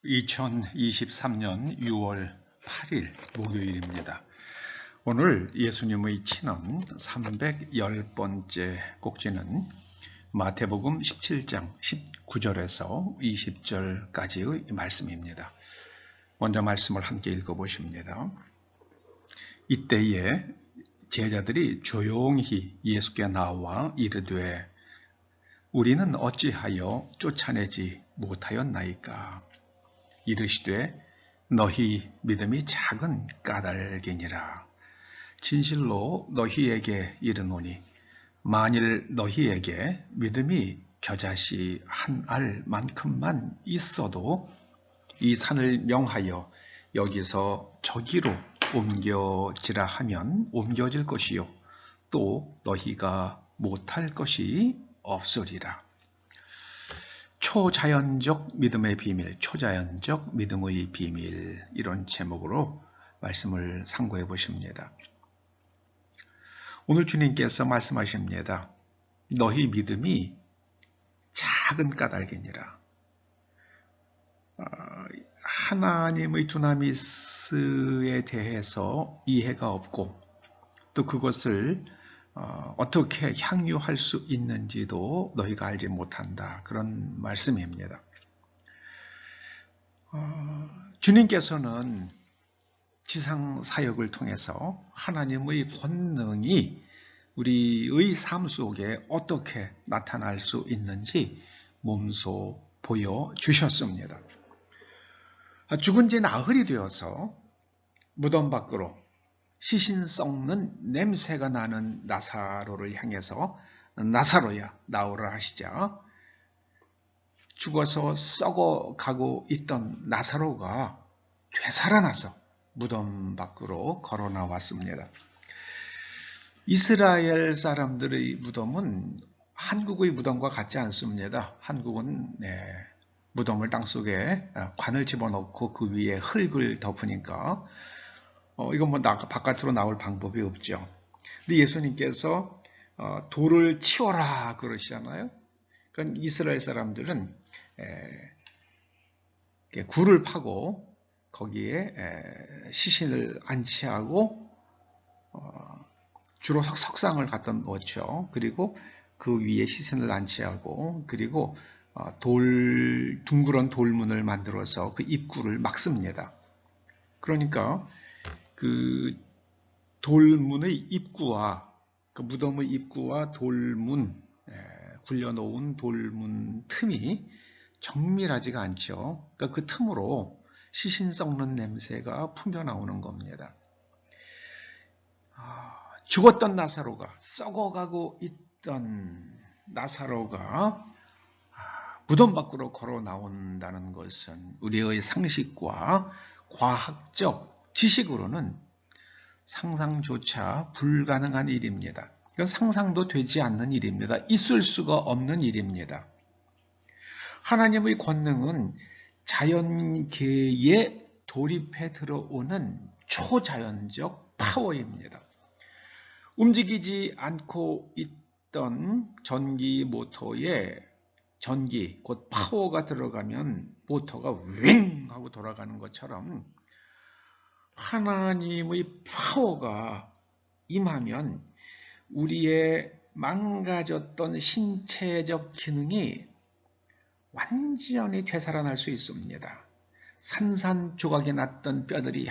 2023년 6월 8일 목요일입니다. 오늘 예수님의 친언 310번째 꼭지는 마태복음 17장 19절에서 20절까지의 말씀입니다. 먼저 말씀을 함께 읽어보십니다. 이때에 제자들이 조용히 예수께 나와 이르되 우리는 어찌하여 쫓아내지 못하였나이까? 이르시되 너희 믿음이 작은 까닭이니라. 진실로 너희에게 이르노니 만일 너희에게 믿음이 겨자씨 한 알만큼만 있어도 이 산을 명하여 여기서 저기로 옮겨지라 하면 옮겨질 것이요 또 너희가 못할 것이 없으리라. 초자연적 믿음의 비밀, 초자연적 믿음의 비밀, 이런 제목으로 말씀을 상고해 보십니다. 오늘 주님께서 말씀하십니다. 너희 믿음이 작은 까닭이니라. 하나님의 두나미스에 대해서 이해가 없고 또 그것을 어떻게 향유할 수 있는지도 너희가 알지 못한다. 그런 말씀입니다. 주님께서는 지상 사역을 통해서 하나님의 권능이 우리의 삶 속에 어떻게 나타날 수 있는지 몸소 보여주셨습니다. 죽은 지 나흘이 되어서 무덤 밖으로 시신 썩는 냄새가 나는 나사로를 향해서 나사로야 나오라 하시자 죽어서 썩어가고 있던 나사로가 되살아나서 무덤 밖으로 걸어 나왔습니다. 이스라엘 사람들의 무덤은 한국의 무덤과 같지 않습니다. 한국은 무덤을 땅속에 관을 집어넣고 그 위에 흙을 덮으니까 이건 뭐 바깥으로 나올 방법이 없죠. 근데 예수님께서 돌을 치워라 그러시잖아요. 그러니까 이스라엘 사람들은 굴을 파고 거기에 시신을 안치하고 주로 석상을 갖다 놓죠. 그리고 그 위에 시신을 안치하고 그리고 둥그런 돌문을 만들어서 그 입구를 막습니다. 그러니까 그 돌문의 입구와 그 무덤의 입구와 돌문 굴려놓은 돌문 틈이 정밀하지가 않죠. 그러니까 그 틈으로 시신 썩는 냄새가 풍겨 나오는 겁니다. 죽었던 나사로가 썩어가고 있던 나사로가 무덤 밖으로 걸어 나온다는 것은 우리의 상식과 과학적 지식으로는 상상조차 불가능한 일입니다. 상상도 되지 않는 일입니다. 있을 수가 없는 일입니다. 하나님의 권능은 자연계에 돌입해 들어오는 초자연적 파워입니다. 움직이지 않고 있던 전기 모터에 전기, 곧 파워가 들어가면 모터가 윙 하고 돌아가는 것처럼 하나님의 파워가 임하면 우리의 망가졌던 신체적 기능이 완전히 되살아날 수 있습니다. 산산조각이 났던 뼈들이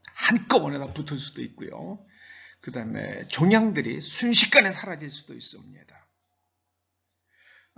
한꺼번에 다 붙을 수도 있고요. 그 다음에 종양들이 순식간에 사라질 수도 있습니다.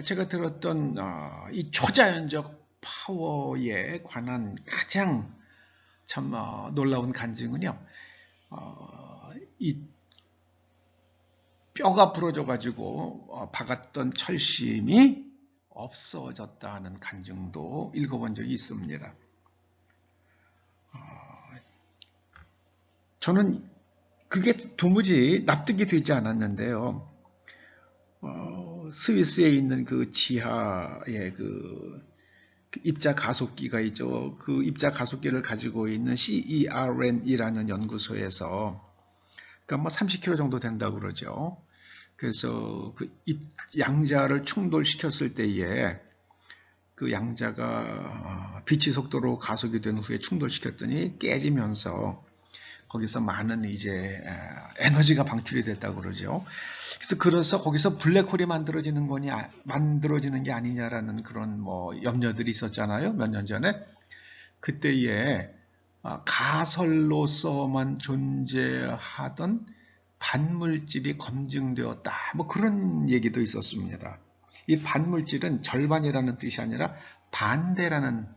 제가 들었던 이 초자연적 파워에 관한 가장 참 놀라운 간증은요. 이 뼈가 부러져가지고 박았던 철심이 없어졌다는 간증도 읽어본 적이 있습니다. 저는 그게 도무지 납득이 되지 않았는데요. 스위스에 있는 그 지하에 그 입자 가속기가 있죠. 그 입자 가속기를 가지고 있는 CERN이라는 연구소에서 그러니까 뭐 30kg 정도 된다고 그러죠. 그래서 그 양자를 충돌시켰을 때에 그 양자가 빛의 속도로 가속이 된 후에 충돌시켰더니 깨지면서 거기서 많은 이제 에너지가 방출이 됐다고 그러죠. 그래서 거기서 블랙홀이 만들어지는 게 아니냐라는 그런 뭐 염려들이 있었잖아요. 몇 년 전에. 그때에 가설로서만 존재하던 반물질이 검증되었다. 뭐 그런 얘기도 있었습니다. 이 반물질은 절반이라는 뜻이 아니라 반대라는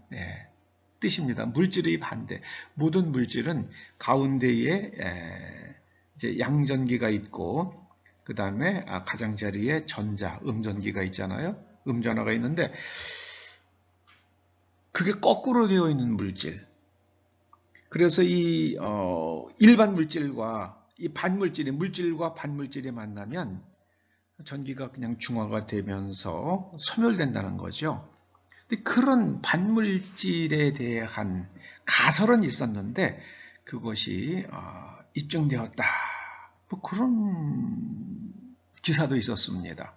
뜻입니다. 물질의 반대. 모든 물질은 가운데에 이제 양전기가 있고 그 다음에 가장자리에 전자, 음전기가 있잖아요. 음전하가 있는데 그게 거꾸로 되어 있는 물질. 그래서 이 일반 물질과 이 반물질이 물질과 반물질이 만나면 전기가 그냥 중화가 되면서 소멸된다는 거죠. 근데 그런 반물질에 대한 가설은 있었는데 그것이 입증되었다. 뭐 그런 기사도 있었습니다.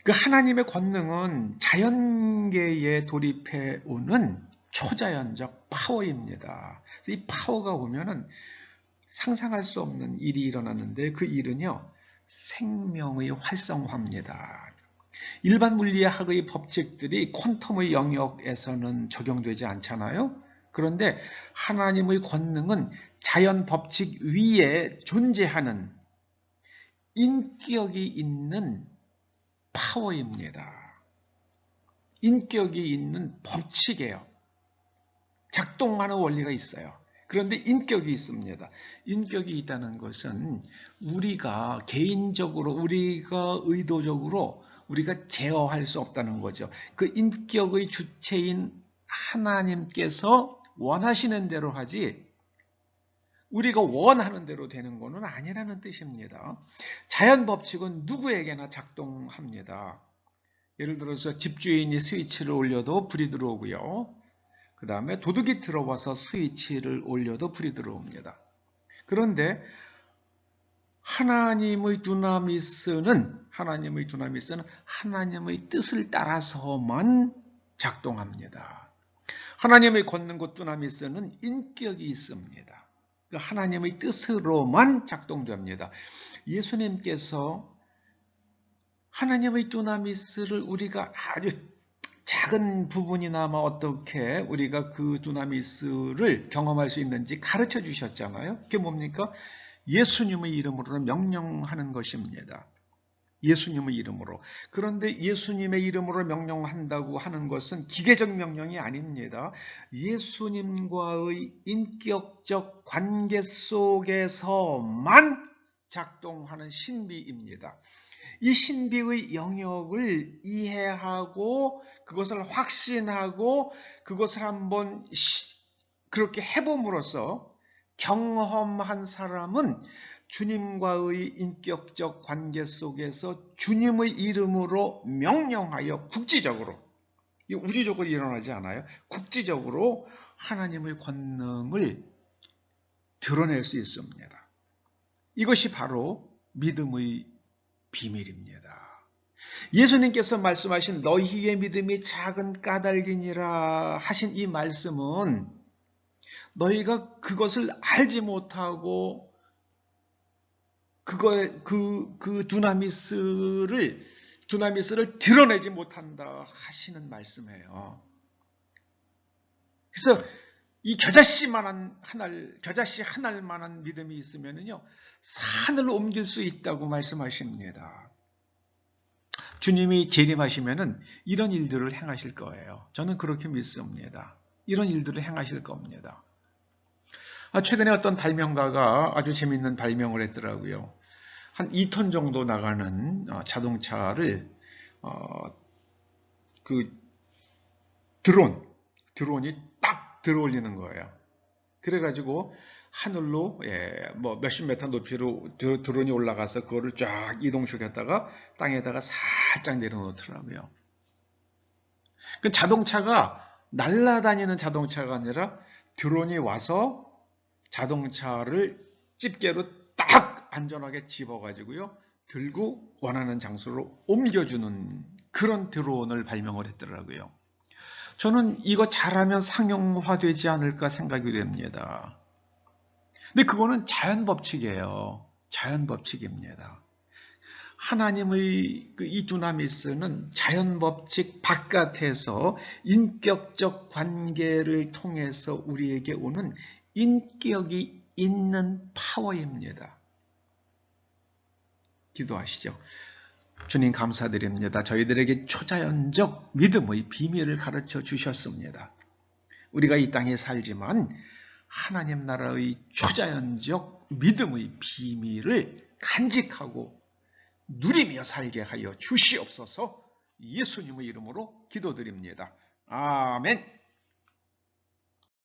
그 하나님의 권능은 자연계에 돌입해 오는 초자연적 파워입니다. 이 파워가 오면은 상상할 수 없는 일이 일어나는데 그 일은요, 생명의 활성화입니다. 일반 물리학의 법칙들이 퀀텀의 영역에서는 적용되지 않잖아요. 그런데 하나님의 권능은 자연 법칙 위에 존재하는 인격이 있는 파워입니다. 인격이 있는 법칙이에요. 작동하는 원리가 있어요. 그런데 인격이 있습니다. 인격이 있다는 것은 우리가 개인적으로, 우리가 의도적으로 우리가 제어할 수 없다는 거죠. 그 인격의 주체인 하나님께서 원하시는 대로 하지 우리가 원하는 대로 되는 것은 아니라는 뜻입니다. 자연 법칙은 누구에게나 작동합니다. 예를 들어서 집주인이 스위치를 올려도 불이 들어오고요. 그 다음에 도둑이 들어와서 스위치를 올려도 불이 들어옵니다. 그런데 하나님의 두나미스는 하나님의 뜻을 따라서만 작동합니다. 하나님의 권능과 두나미스는 인격이 있습니다. 하나님의 뜻으로만 작동됩니다. 예수님께서 하나님의 두나미스를 우리가 아주 작은 부분이나마 어떻게 우리가 그 두나미스를 경험할 수 있는지 가르쳐 주셨잖아요. 그게 뭡니까? 예수님의 이름으로는 명령하는 것입니다. 예수님의 이름으로. 그런데 예수님의 이름으로 명령한다고 하는 것은 기계적 명령이 아닙니다. 예수님과의 인격적 관계 속에서만 작동하는 신비입니다. 이 신비의 영역을 이해하고 그것을 확신하고 그것을 한번 그렇게 해봄으로써 경험한 사람은 주님과의 인격적 관계 속에서 주님의 이름으로 명령하여 국지적으로, 우주적으로 일어나지 않아요. 국지적으로 하나님의 권능을 드러낼 수 있습니다. 이것이 바로 믿음의 비밀입니다. 예수님께서 말씀하신 너희의 믿음이 작은 까닭이니라 하신 이 말씀은 너희가 그것을 알지 못하고 그 두나미스를 드러내지 못한다 하시는 말씀이에요. 그래서 이 겨자씨 하나만한 믿음이 있으면요 산을 옮길 수 있다고 말씀하십니다. 주님이 재림하시면은 이런 일들을 행하실 거예요. 저는 그렇게 믿습니다. 이런 일들을 행하실 겁니다. 최근에 어떤 발명가가 아주 재밌는 발명을 했더라고요. 한 2톤 정도 나가는 자동차를 그 드론이 딱 들어올리는 거예요. 그래가지고 하늘로 뭐 몇십 메타 높이로 드론이 올라가서 그거를 쫙 이동시켰다가 땅에다가 살짝 내려놓더라고요. 그 자동차가 날아다니는 자동차가 아니라 드론이 와서 자동차를 집게로 딱 안전하게 집어가지고요 들고 원하는 장소로 옮겨주는 그런 드론을 발명을 했더라고요. 저는 이거 잘하면 상용화되지 않을까 생각이 됩니다. 근데 그거는 자연 법칙이에요. 자연 법칙입니다. 하나님의 이 두나미스는 자연 법칙 바깥에서 인격적 관계를 통해서 우리에게 오는 인격이 있는 파워입니다. 기도하시죠. 주님 감사드립니다. 저희들에게 초자연적 믿음의 비밀을 가르쳐 주셨습니다. 우리가 이 땅에 살지만 하나님 나라의 초자연적 믿음의 비밀을 간직하고 누리며 살게 하여 주시옵소서. 예수님의 이름으로 기도드립니다. 아멘.